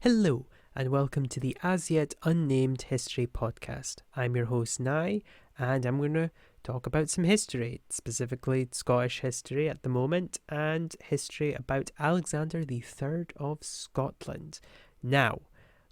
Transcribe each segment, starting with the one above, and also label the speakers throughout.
Speaker 1: Hello, and welcome to the As Yet Unnamed History Podcast. I'm your host, Nye, and I'm going to talk about some history, specifically Scottish history at the moment, and history about Alexander the Third of Scotland. Now,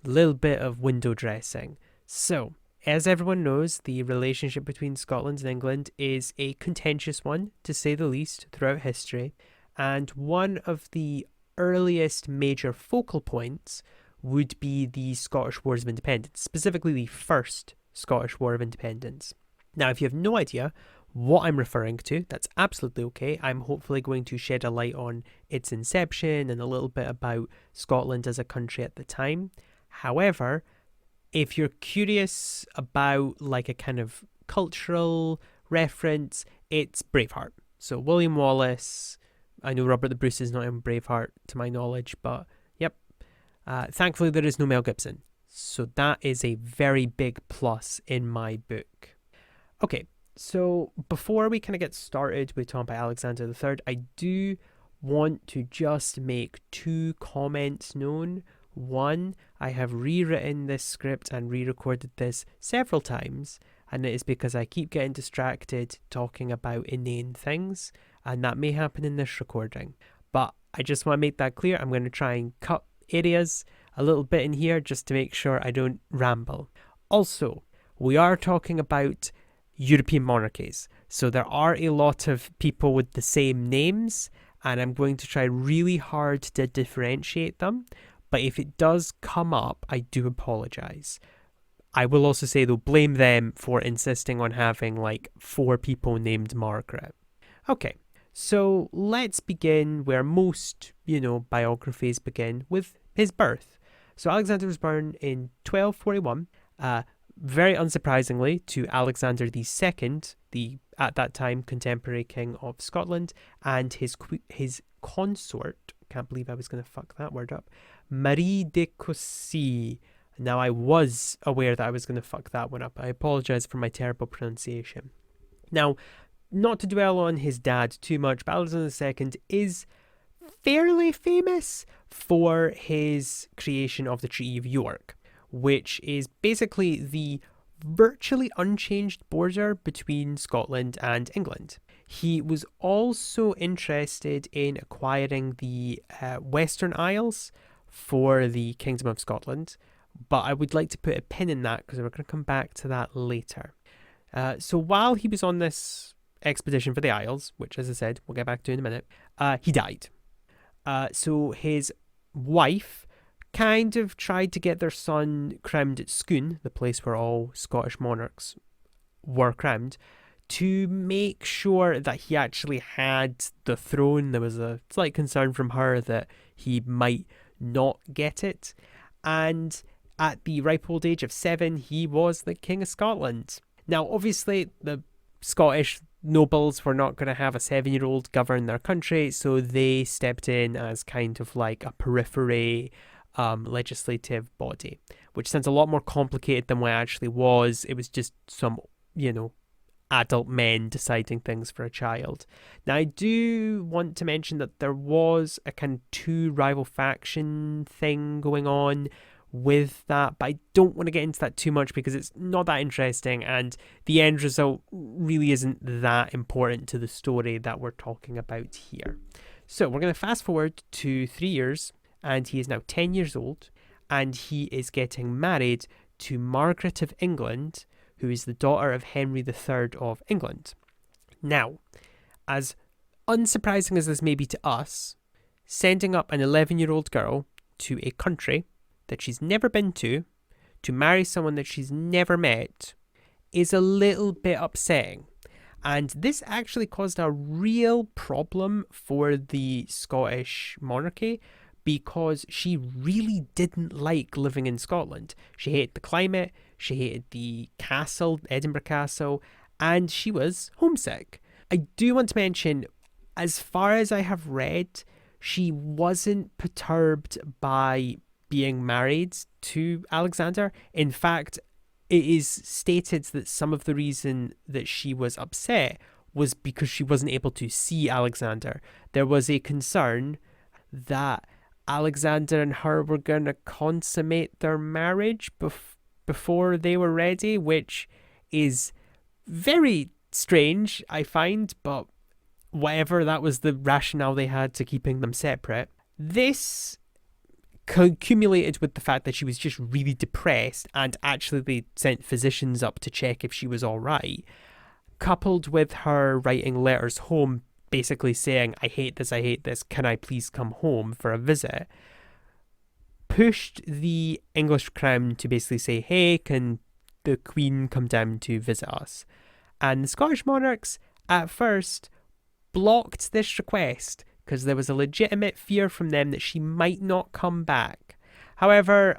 Speaker 1: a little bit of window dressing. So, as everyone knows, the relationship between Scotland and England is a contentious one, to say the least, throughout history, and one of the earliest major focal points would be the Scottish Wars of Independence, specifically the First Scottish War of Independence. Now, if you have no idea what I'm referring to, that's absolutely okay. I'm hopefully going to shed a light on its inception and a little bit about Scotland as a country at the time. However, if you're curious about like a kind of cultural reference, it's Braveheart. So William Wallace. I know Robert the Bruce is not in Braveheart to my knowledge, but yep. Thankfully, there is no Mel Gibson. So that is a very big plus in my book. Okay, so before we kind of get started with talking about Alexander III, I do want to just make two comments known. One, I have rewritten this script and re-recorded this several times, and it is because I keep getting distracted talking about inane things, and that may happen in this recording. But I just want to make that clear. I'm going to try and cut areas a little bit in here just to make sure I don't ramble. Also, we are talking about European monarchies, so there are a lot of people with the same names, and I'm going to try really hard to differentiate them. But if it does come up, I do apologise. I will also say, though, blame them for insisting on having like 4 people named Margaret. Okay, so let's begin where most, biographies begin, with his birth. So Alexander was born in 1241, very unsurprisingly, to Alexander II, the at that time contemporary king of Scotland, and his consort, can't believe I was going to fuck that word up, Marie de Cossey. Now, I was aware that I was going to fuck that one up. I apologise for my terrible pronunciation. Now, not to dwell on his dad too much, but Alexander II is fairly famous for his creation of the Treaty of York, which is basically the virtually unchanged border between Scotland and England. He was also interested in acquiring the Western Isles for the Kingdom of Scotland, but I would like to put a pin in that because we're going to come back to that later. So while he was on this expedition for the Isles, which, as I said, we'll get back to in a minute, he died. So his wife kind of tried to get their son crowned at Scone, the place where all Scottish monarchs were crowned, to make sure that he actually had the throne. There was a slight concern from her that he might not get it. And at the ripe old age of 7, he was the King of Scotland. Now, obviously, the Scottish nobles were not going to have a 7-year-old govern their country, so they stepped in as kind of like a periphery legislative body, which sounds a lot more complicated than what it actually was. It was just some, adult men deciding things for a child. Now, I do want to mention that there was a kind of 2 rival faction thing going on with that, but I don't want to get into that too much because it's not that interesting, and the end result really isn't that important to the story that we're talking about here. So we're going to fast forward to 3 years, and he is now 10 years old, and he is getting married to Margaret of England, who is the daughter of Henry III of England. Now, as unsurprising as this may be to us, sending up an 11-year-old girl to a country that she's never been to marry someone that she's never met, is a little bit upsetting. And this actually caused a real problem for the Scottish monarchy, because she really didn't like living in Scotland. She hated the climate, she hated the castle, Edinburgh Castle, and she was homesick. I do want to mention, as far as I have read, she wasn't perturbed by being married to Alexander. In fact, it is stated that some of the reason that she was upset was because she wasn't able to see Alexander. There was a concern that Alexander and her were going to consummate their marriage before they were ready, which is very strange, I find, but whatever, that was the rationale they had to keeping them separate. This accumulated with the fact that she was just really depressed, and actually they sent physicians up to check if she was all right, coupled with her writing letters home basically saying, I hate this, can I please come home for a visit, pushed the English crown to basically say, hey, can the Queen come down to visit us? And the Scottish monarchs at first blocked this request because there was a legitimate fear from them that she might not come back. However,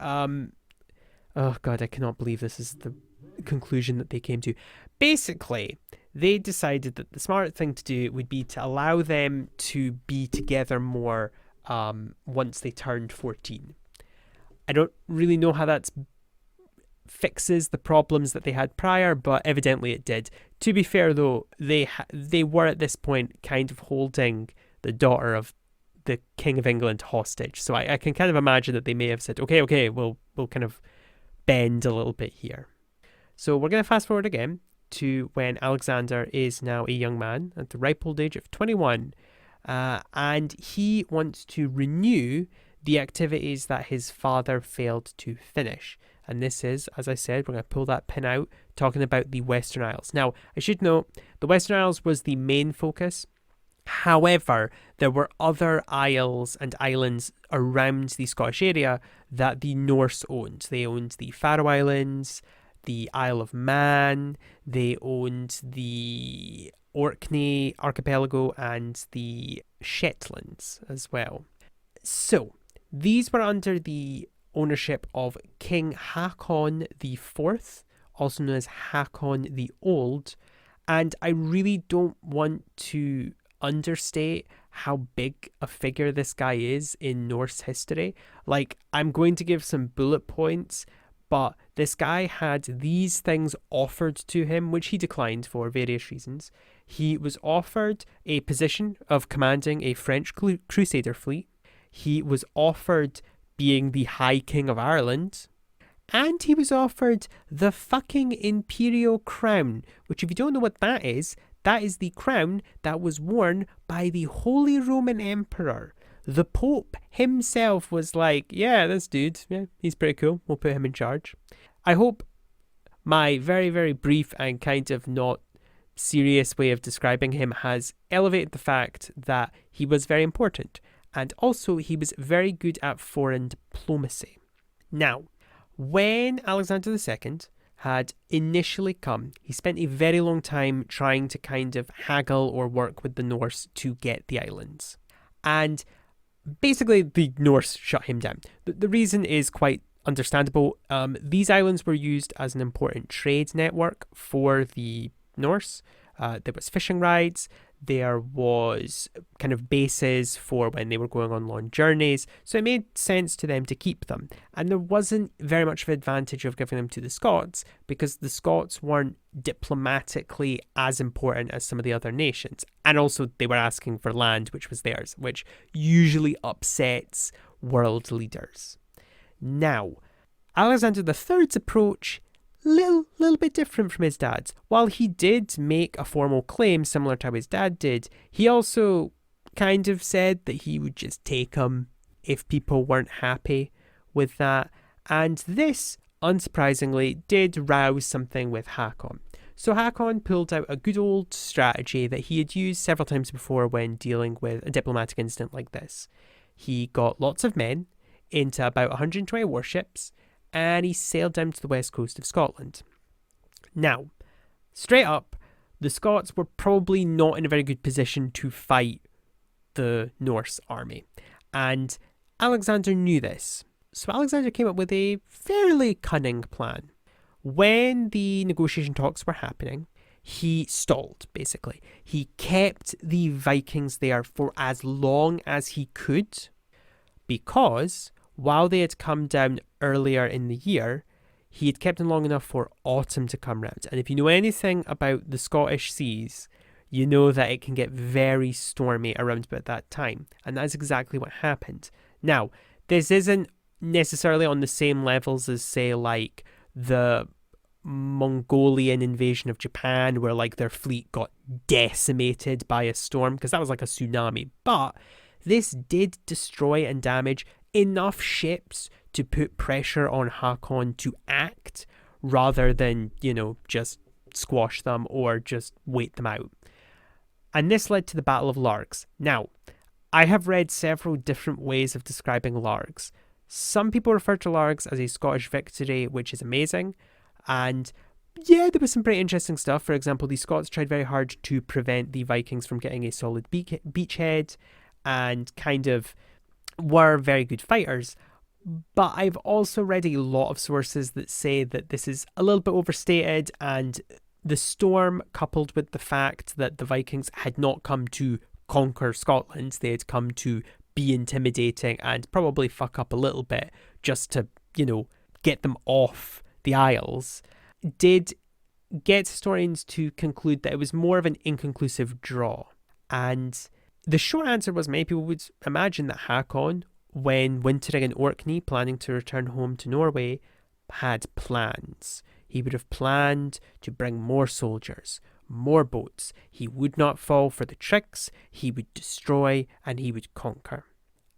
Speaker 1: oh God, I cannot believe this is the conclusion that they came to. Basically, they decided that the smart thing to do would be to allow them to be together more once they turned 14. I don't really know how that fixes the problems that they had prior, but evidently it did. To be fair, though, they were at this point kind of holding the daughter of the King of England hostage. So I can kind of imagine that they may have said, okay, we'll kind of bend a little bit here. So we're going to fast forward again to when Alexander is now a young man at the ripe old age of 21, and he wants to renew the activities that his father failed to finish. And this is, as I said, we're going to pull that pin out, talking about the Western Isles. Now, I should note, the Western Isles was the main focus. However, there were other isles and islands around the Scottish area that the Norse owned. They owned the Faroe Islands, the Isle of Man, they owned the Orkney archipelago and the Shetlands as well. So, these were under the ownership of King Haakon IV, also known as Haakon the Old, and I really don't want to understate how big a figure this guy is in Norse history. Like, I'm going to give some bullet points, but this guy had these things offered to him, which he declined for various reasons. He was offered a position of commanding a French crusader fleet. He was offered being the High King of Ireland. And he was offered the fucking imperial crown, which, if you don't know what that is the crown that was worn by the Holy Roman Emperor. The Pope himself was like, yeah, this dude, yeah, he's pretty cool. We'll put him in charge. I hope my very, very brief and kind of not serious way of describing him has elevated the fact that he was very important. And also, he was very good at foreign diplomacy. Now, when Alexander II had initially come, he spent a very long time trying to kind of haggle or work with the Norse to get the islands. And basically, the Norse shut him down. The reason is quite understandable. These islands were used as an important trade network for the Norse. There was fishing rides. There was kind of bases for when they were going on long journeys. So it made sense to them to keep them. And there wasn't very much of an advantage of giving them to the Scots because the Scots weren't diplomatically as important as some of the other nations. And also they were asking for land, which was theirs, which usually upsets world leaders. Now, Alexander III's approach, little bit different from his dad's. While he did make a formal claim similar to how his dad did, he also kind of said that he would just take them if people weren't happy with that. And this, unsurprisingly, did rouse something with Haakon. So Haakon pulled out a good old strategy that he had used several times before when dealing with a diplomatic incident like this. He got lots of men into about 120 warships, and he sailed down to the west coast of Scotland. Now, straight up, the Scots were probably not in a very good position to fight the Norse army. And Alexander knew this. So Alexander came up with a fairly cunning plan. When the negotiation talks were happening, he stalled, basically. He kept the Vikings there for as long as he could, because while they had come down earlier in the year, he had kept them long enough for autumn to come round. And if you know anything about the Scottish seas, you know that it can get very stormy around about that time. And that's exactly what happened. Now, this isn't necessarily on the same levels as, say, like the Mongolian invasion of Japan, where like their fleet got decimated by a storm, because that was like a tsunami. But this did destroy and damage enough ships to put pressure on Hakon to act, rather than, just squash them or just wait them out. And this led to the Battle of Largs. Now, I have read several different ways of describing Largs. Some people refer to Largs as a Scottish victory, which is amazing. And yeah, there was some pretty interesting stuff. For example, the Scots tried very hard to prevent the Vikings from getting a solid beachhead, and kind of were very good fighters. But I've also read a lot of sources that say that this is a little bit overstated, and the storm, coupled with the fact that the Vikings had not come to conquer Scotland, they had come to be intimidating and probably fuck up a little bit just to, get them off the Isles, did get historians to conclude that it was more of an inconclusive draw. And the short answer was, many people would imagine that Hakon, when wintering in Orkney, planning to return home to Norway, had plans. He would have planned to bring more soldiers, more boats. He would not fall for the tricks. He would destroy and he would conquer.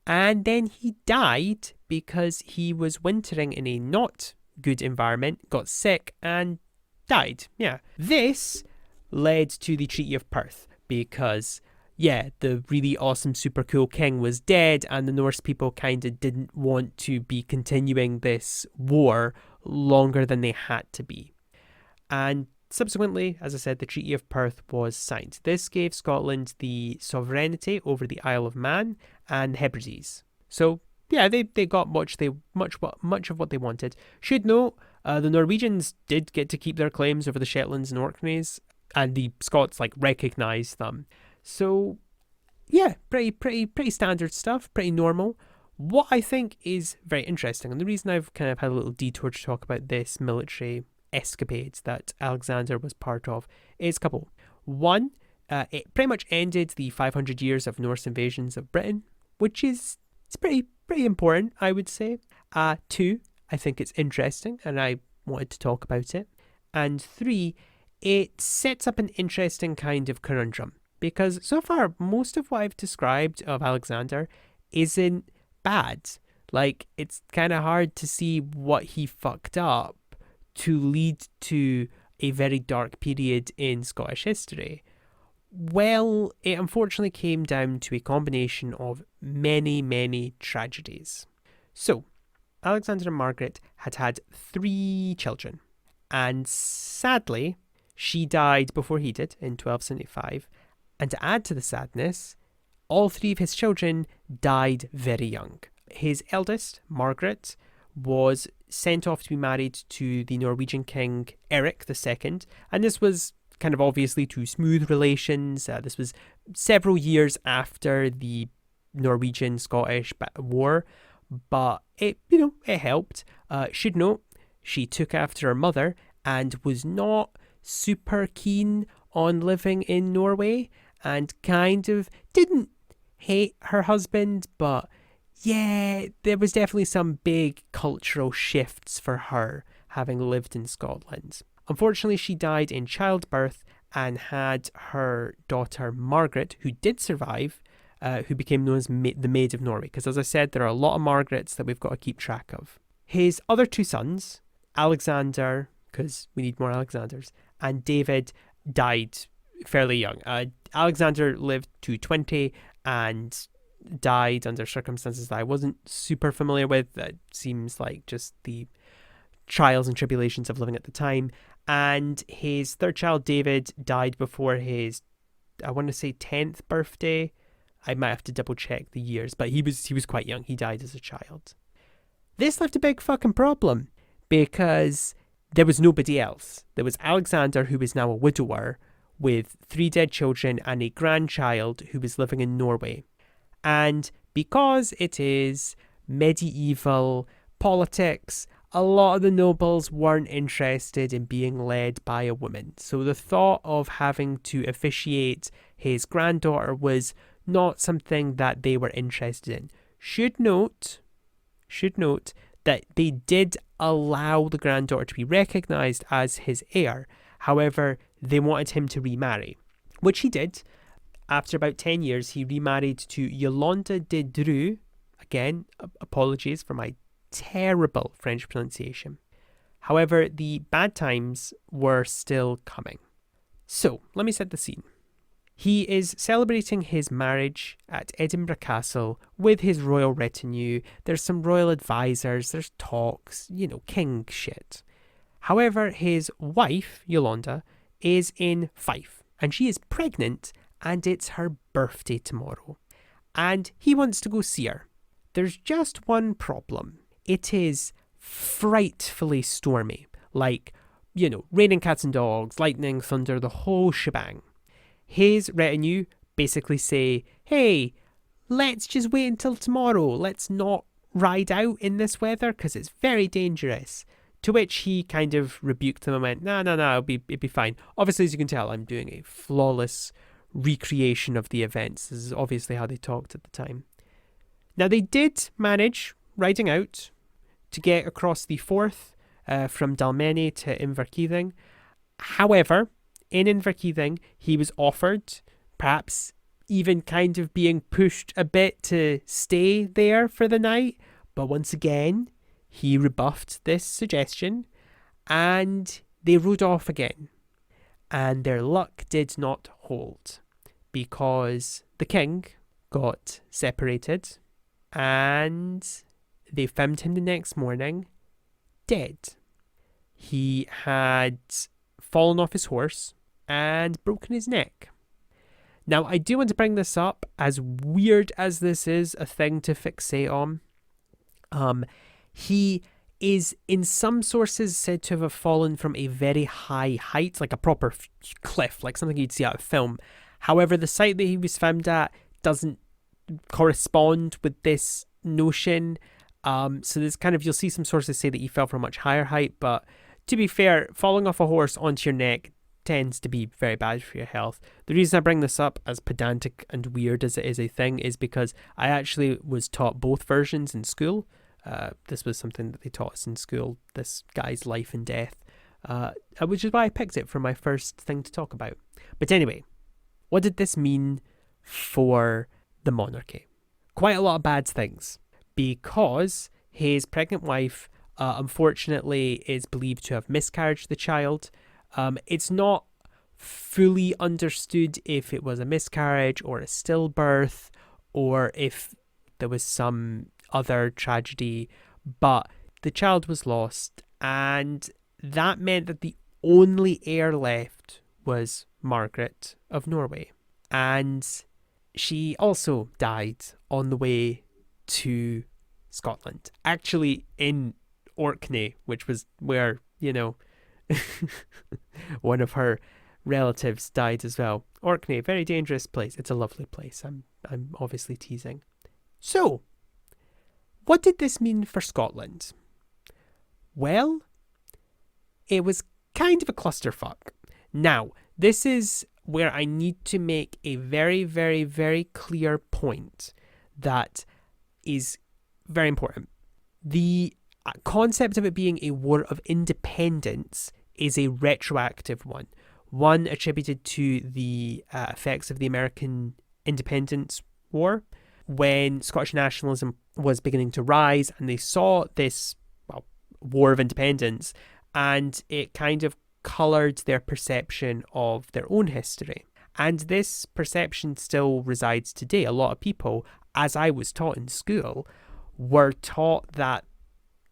Speaker 1: And then he died because he was wintering in a not good environment, got sick and died. Yeah. This led to the Treaty of Perth because, the really awesome, super cool king was dead, and the Norse people kind of didn't want to be continuing this war longer than they had to be. And subsequently, as I said, the Treaty of Perth was signed. This gave Scotland the sovereignty over the Isle of Man and Hebrides. So, they got much of what they wanted. Should note, the Norwegians did get to keep their claims over the Shetlands and Orkneys, and the Scots recognised them. So, pretty standard stuff, pretty normal. What I think is very interesting, and the reason I've kind of had a little detour to talk about this military escapade that Alexander was part of, is a couple. One, it pretty much ended the 500 years of Norse invasions of Britain, which is pretty important, I would say. Two, I think it's interesting, and I wanted to talk about it. And three, it sets up an interesting kind of conundrum, because so far, most of what I've described of Alexander isn't bad. It's kind of hard to see what he fucked up to lead to a very dark period in Scottish history. Well, it unfortunately came down to a combination of many, many tragedies. So, Alexander and Margaret had 3 children, and sadly, she died before he did in 1275. And to add to the sadness, all 3 of his children died very young. His eldest, Margaret, was sent off to be married to the Norwegian king Eric II, and this was kind of obviously to smooth relations. This was several years after the Norwegian-Scottish War, but it helped. Should note, she took after her mother and was not super keen on living in Norway, and kind of didn't hate her husband, but there was definitely some big cultural shifts for her having lived in Scotland. Unfortunately, she died in childbirth and had her daughter Margaret, who did survive, who became known as the Maid of Norway, because as I said, there are a lot of Margarets that we've got to keep track of. His other 2 sons, Alexander, because we need more Alexanders, and David, died fairly young. Alexander lived to 20 and died under circumstances that I wasn't super familiar with. That seems like just the trials and tribulations of living at the time. And his 3rd child, David, died before his, I want to say 10th birthday. I might have to double check the years, but he was quite young. He died as a child. This left a big fucking problem because there was nobody else. There was Alexander, who was now a widower with 3 dead children and a grandchild who was living in Norway. And because it is medieval politics, a lot of the nobles weren't interested in being led by a woman. So the thought of having to officiate his granddaughter was not something that they were interested in. should note that they did allow the granddaughter to be recognised as his heir. However, they wanted him to remarry, which he did. After about 10 years, he remarried to Yolande de Dreux. Again, apologies for my terrible French pronunciation. However, the bad times were still coming. So, let me set the scene. He is celebrating his marriage at Edinburgh Castle with his royal retinue. There's some royal advisors, there's talks, king shit. However, his wife, Yolande, is in Fife, and she is pregnant, and it's her birthday tomorrow. And he wants to go see her. There's just one problem. It is frightfully stormy. Like, raining cats and dogs, lightning, thunder, the whole shebang. His retinue basically say, hey, let's just wait until tomorrow. Let's not ride out in this weather because it's very dangerous. To which he kind of rebuked them and went, no, it'd be fine. Obviously, as you can tell, I'm doing a flawless recreation of the events. This is obviously how they talked at the time. Now, they did manage, riding out, to get across the Forth from Dalmeny to Inverkeithing. However, in Inverkeithing, he was offered, perhaps even kind of being pushed a bit to stay there for the night. But once again, he rebuffed this suggestion and they rode off again. And their luck did not hold because the king got separated and they found him the next morning dead. He had fallen off his horse and broken his neck. Now, I do want to bring this up, as weird as this is a thing to fixate on. He is, in some sources, said to have fallen from a very high height, like a proper cliff, like something you'd see out of film. However, the site that he was found at doesn't correspond with this notion. So there's you'll see some sources say that he fell from a much higher height, but to be fair, falling off a horse onto your neck tends to be very bad for your health. The reason I bring this up, as pedantic and weird as it is a thing, is because I actually was taught both versions in school. This was something that they taught us in school, this guy's life and death, which is why I picked it for my first thing to talk about. But anyway, what did this mean for the monarchy? Quite a lot of bad things, because his pregnant wife unfortunately is believed to have miscarried the child. It's not fully understood if it was a miscarriage or a stillbirth or if there was some other tragedy, but the child was lost, and that meant that the only heir left was Margaret of Norway. And she also died on the way to Scotland, actually in Orkney, which was where, one of her relatives died as well. Orkney, very dangerous place. It's a lovely place. I'm obviously teasing. So, what did this mean for Scotland? Well, it was kind of a clusterfuck. Now, this is where I need to make a very, very, very clear point that is very important. The concept of it being a war of independence is a retroactive one attributed to the effects of the American Independence War, when Scottish nationalism was beginning to rise and they saw this war of independence, and it kind of coloured their perception of their own history. And this perception still resides today. A lot of people, as I was taught in school, were taught that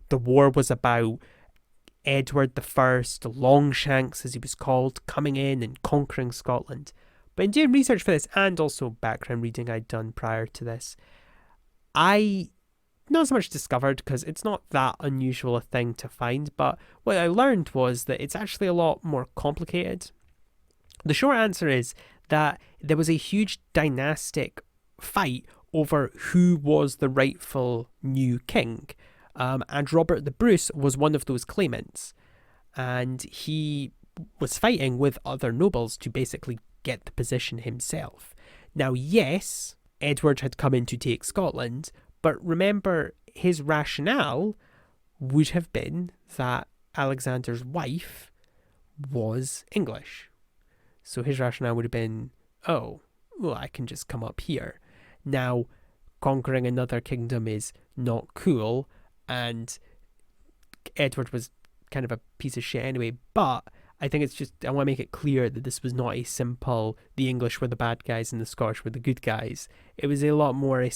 Speaker 1: the war was about Edward I, Longshanks as he was called, coming in and conquering Scotland. But in doing research for this, and also background reading I'd done prior to this, I not so much discovered, because it's not that unusual a thing to find, but what I learned was that it's actually a lot more complicated. The short answer is that there was a huge dynastic fight over who was the rightful new king. And Robert the Bruce was one of those claimants. And he was fighting with other nobles to basically get the position himself. Now, yes, Edward had come in to take Scotland, But remember, his rationale would have been that Alexander's wife was English. So his rationale would have been, oh, well, I can just come up here. Now, conquering another kingdom is not cool, and Edward was kind of a piece of shit anyway, but I think it's just, I want to make it clear that this was not a simple, the English were the bad guys and the Scottish were the good guys. It was a lot more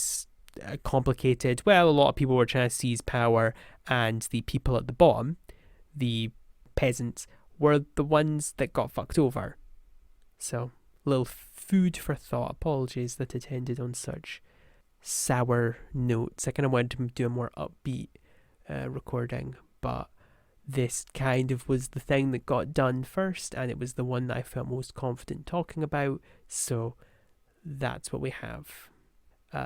Speaker 1: complicated. Well, a lot of people were trying to seize power, and the people at the bottom, the peasants, were the ones that got fucked over. So, little food for thought. Apologies that it ended on such sour notes. I kind of wanted to do a more upbeat recording, but this kind of was the thing that got done first, and it was the one that I felt most confident talking about, so that's what we have.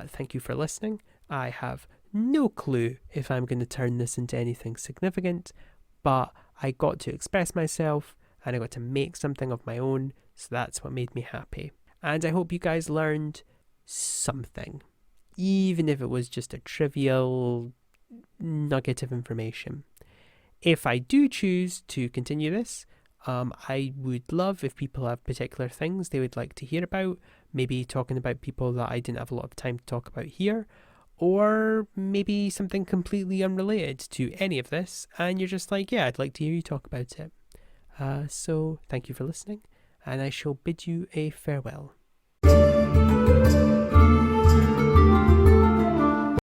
Speaker 1: Thank you for listening. I have no clue if I'm going to turn this into anything significant, but I got to express myself and I got to make something of my own, so that's what made me happy. And I hope you guys learned something, even if it was just a trivial nugget of information. If I do choose to continue this, I would love if people have particular things they would like to hear about, maybe talking about people that I didn't have a lot of time to talk about here, or maybe something completely unrelated to any of this, and you're just like, yeah, I'd like to hear you talk about it. So thank you for listening, and I shall bid you a farewell.